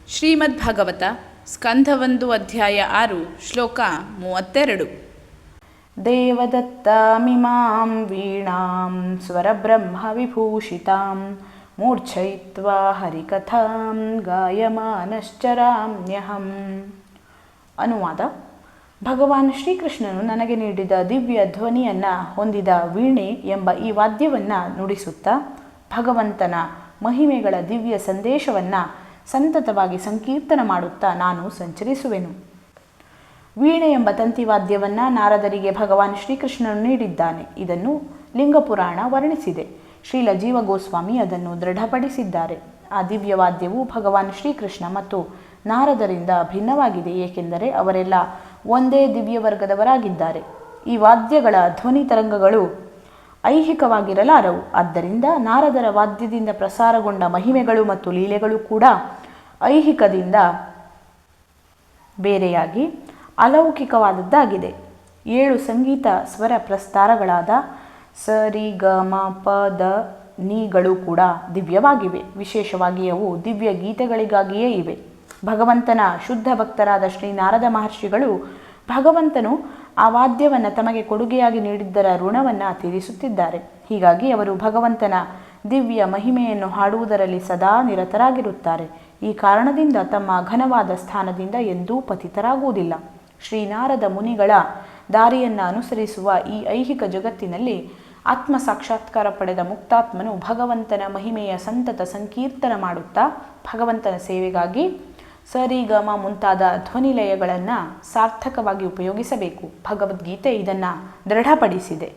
ಶ್ರೀಮದ್ಭಾಗವತ ಸ್ಕಂಧ 1 ಅಧ್ಯಾಯ 6 ಶ್ಲೋಕ 32. ದೇವದತ್ತಾಮಿಮಾಂ ವೀಣಾಂ ಸ್ವರಬ್ರಹ್ಮ ವಿಭೂಷಿತಾಂ ಮೂರ್ಛಯಿತ್ವಾ ಹರಿಕಥಾಂ ಗಾಯಮಾನಶ್ಚರಾಮ್ಯಹಂ. ಅನುವಾದ: ಭಗವಾನ್ ಶ್ರೀಕೃಷ್ಣನು ನನಗೆ ನೀಡಿದ ದಿವ್ಯ ಧ್ವನಿಯನ್ನು ಹೊಂದಿದ ವೀಣೆ ಎಂಬ ಈ ವಾದ್ಯವನ್ನು ನುಡಿಸುತ್ತಾ ಭಗವಂತನ ಮಹಿಮೆಗಳ ದಿವ್ಯ ಸಂದೇಶವನ್ನು ಸಂತತವಾಗಿ ಸಂಕೀರ್ತನ ಮಾಡುತ್ತಾ ನಾನು ಸಂಚರಿಸುವೆನು. ವೀಣೆ ಎಂಬ ತಂತಿವಾದ್ಯವನ್ನು ನಾರದರಿಗೆ ಭಗವಾನ್ ಶ್ರೀಕೃಷ್ಣನು ನೀಡಿದ್ದಾನೆ. ಇದನ್ನು ಲಿಂಗಪುರಾಣ ವರ್ಣಿಸಿದೆ. ಶ್ರೀಲ ಜೀವ ಗೋಸ್ವಾಮಿ ಅದನ್ನು ದೃಢಪಡಿಸಿದ್ದಾರೆ. ಆ ದಿವ್ಯವಾದ್ಯವು ಭಗವಾನ್ ಶ್ರೀಕೃಷ್ಣ ಮತ್ತು ನಾರದರಿಂದ ಭಿನ್ನವಾಗಿದೆ, ಏಕೆಂದರೆ ಅವರೆಲ್ಲ ಒಂದೇ ದಿವ್ಯ ವರ್ಗದವರಾಗಿದ್ದಾರೆ. ಈ ವಾದ್ಯಗಳ ಧ್ವನಿ ತರಂಗಗಳು ಐಹಿಕವಾಗಿರಲಾರವು. ಆದ್ದರಿಂದ ನಾರದರ ವಾದ್ಯದಿಂದ ಪ್ರಸಾರಗೊಂಡ ಮಹಿಮೆಗಳು ಮತ್ತು ಲೀಲೆಗಳು ಕೂಡ ಐಹಿಕದಿಂದ ಬೇರೆಯಾಗಿ ಅಲೌಕಿಕವಾದದ್ದಾಗಿದೆ. 7 ಸಂಗೀತ ಸ್ವರ ಪ್ರಸ್ತಾರಗಳಾದ ಸ ರಿ ಗ ಮ ಪ ದ ನಿಗಳು ಕೂಡ ದಿವ್ಯವಾಗಿವೆ. ವಿಶೇಷವಾಗಿ ಅವು ದಿವ್ಯ ಗೀತೆಗಳಿಗಾಗಿಯೇ ಇವೆ. ಭಗವಂತನ ಶುದ್ಧ ಭಕ್ತರಾದ ಶ್ರೀ ನಾರದ ಮಹರ್ಷಿಗಳು ಭಗವಂತನು ಆ ವಾದ್ಯವನ್ನು ತಮಗೆ ಕೊಡುಗೆಯಾಗಿ ನೀಡಿದ್ದರ ಋಣವನ್ನು ತೀರಿಸುತ್ತಿದ್ದಾರೆ. ಹೀಗಾಗಿ ಅವರು ಭಗವಂತನ ದಿವ್ಯ ಮಹಿಮೆಯನ್ನು ಹಾಡುವುದರಲ್ಲಿ ಸದಾ ನಿರತರಾಗಿರುತ್ತಾರೆ. ಈ ಕಾರಣದಿಂದ ತಮ್ಮ ಘನವಾದ ಸ್ಥಾನದಿಂದ ಎಂದೂ ಪತಿತರಾಗುವುದಿಲ್ಲ. ಶ್ರೀನಾರದ ಮುನಿಗಳ ದಾರಿಯನ್ನು ಅನುಸರಿಸುವ ಈ ಐಹಿಕ ಜಗತ್ತಿನಲ್ಲಿ ಆತ್ಮ ಸಾಕ್ಷಾತ್ಕಾರ ಪಡೆದ ಮುಕ್ತಾತ್ಮನು ಭಗವಂತನ ಮಹಿಮೆಯ ಸಂತತ ಸಂಕೀರ್ತನ ಮಾಡುತ್ತಾ ಭಗವಂತನ ಸೇವೆಗಾಗಿ ಸರಿಗಮ ಮುಂತಾದ ಧ್ವನಿಲಯಗಳನ್ನು ಸಾರ್ಥಕವಾಗಿ ಉಪಯೋಗಿಸಬೇಕು. ಭಗವದ್ಗೀತೆ ಇದನ್ನು ದೃಢಪಡಿಸಿದೆ.